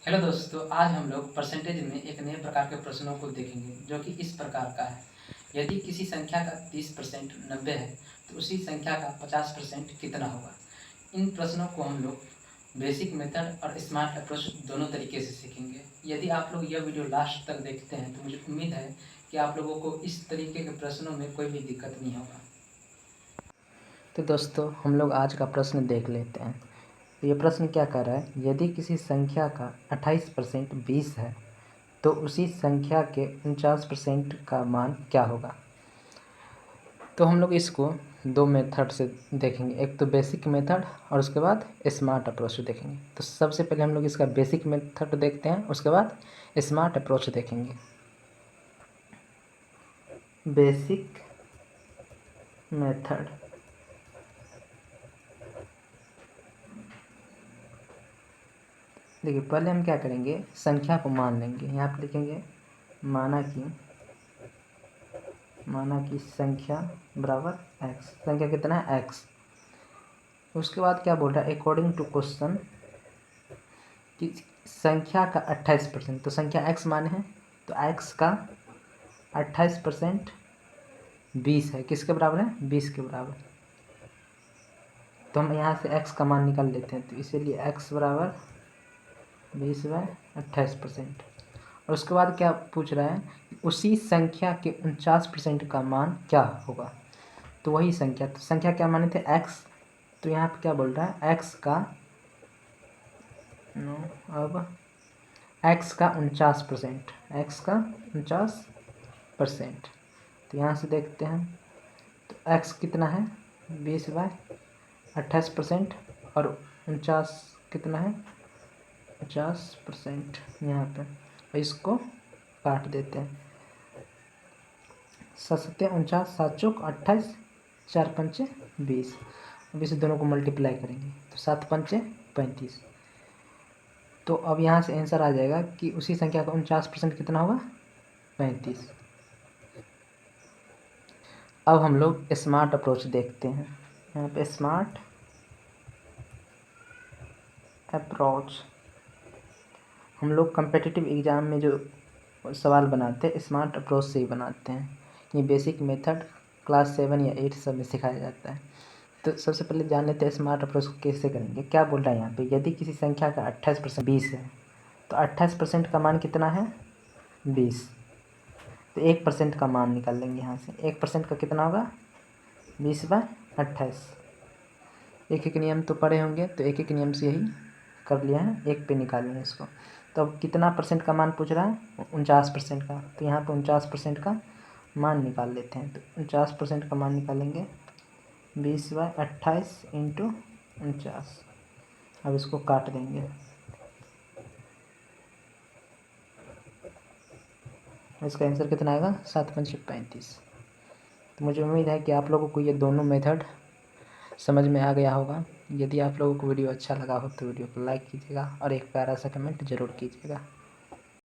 Hello दोस्तों, आज हम लोग परसेंटेज में एक नए प्रकार के प्रश्नों को देखेंगे जो कि इस प्रकार का है। यदि किसी संख्या का 30% 90 है तो उसी संख्या का 50% कितना होगा। इन प्रश्नों को हम लोग बेसिक मेथड और स्मार्ट अप्रोच दोनों तरीके से सीखेंगे। यदि आप लोग यह वीडियो लास्ट तक देखते हैं तो मुझे उम्मीद है कि आप लोगों को इस तरीके के प्रश्नों में कोई भी दिक्कत नहीं होगा। तो दोस्तों, हम लोग आज का प्रश्न देख लेते हैं। ये प्रश्न क्या कर रहा है, यदि किसी संख्या का 28% 20 है तो उसी संख्या के 49% का मान क्या होगा। तो हम लोग इसको दो मेथड से देखेंगे, एक तो बेसिक मेथड और उसके बाद स्मार्ट अप्रोच देखेंगे। तो सबसे पहले हम लोग इसका बेसिक मेथड देखते हैं, उसके बाद स्मार्ट अप्रोच देखेंगे। बेसिक मेथड, देखिए पहले हम क्या करेंगे, संख्या को मान लेंगे। यहाँ पर लिखेंगे माना कि संख्या बराबर x। संख्या कितना है, x। उसके बाद क्या बोल रहा है, अकॉर्डिंग टू क्वेश्चन कि संख्या का 28%, तो संख्या x माने है तो x का 28% 20 है, किसके बराबर है, 20 के बराबर। तो हम यहाँ से x का मान निकाल लेते हैं, तो इसीलिए x बराबर 20/28%। और उसके बाद क्या पूछ रहा है, उसी संख्या के 49% का मान क्या होगा। तो वही संख्या, तो संख्या क्या माने थे, x। तो यहाँ पे क्या बोल रहा है, x का 49%, x का 49%। तो यहाँ से देखते हैं, तो x कितना है, 20/28%, और 49 कितना है, 50%। यहाँ पे इसको काट देते हैं, 7 49 7 चौक 28, 4 पंचे 20। अब इसे दोनों को मल्टीप्लाई करेंगे तो 7 पंचे 35। तो अब यहाँ से आंसर आ जाएगा कि उसी संख्या का 49% कितना होगा, 35। अब हम लोग स्मार्ट अप्रोच देखते हैं। यहाँ पे स्मार्ट अप्रोच, हम लोग कम्पिटिटिव एग्ज़ाम में जो सवाल बनाते हैं स्मार्ट अप्रोच से ही बनाते हैं। ये बेसिक मेथड क्लास 7 या 8 सब में सिखाया जाता है। तो सबसे पहले जान लेते हैं स्मार्ट अप्रोच को कैसे करेंगे। क्या बोल रहा है यहाँ पे, यदि किसी संख्या का 28% 20 है तो 28% का मान कितना है, 20। तो 1% का मान निकाल लेंगे यहाँ से। 1% का कितना होगा, 20/28। एक एक नियम तो पढ़े होंगे, तो एक एक नियम से यही कर लिया है, एक पे निकालेंगे इसको। तो अब कितना परसेंट का मान पूछ रहा है, 49% का। तो यहाँ पे 49% का मान निकाल लेते हैं। तो 49% का मान निकालेंगे, 20/28 इंटू 49। अब इसको काट देंगे, इसका आंसर कितना आएगा, 7 पंचे 35। तो मुझे उम्मीद है कि आप लोगों को ये दोनों मेथड समझ में आ गया होगा। यदि आप लोगों को वीडियो अच्छा लगा हो तो वीडियो को लाइक कीजिएगा और एक प्यारा सा कमेंट ज़रूर कीजिएगा।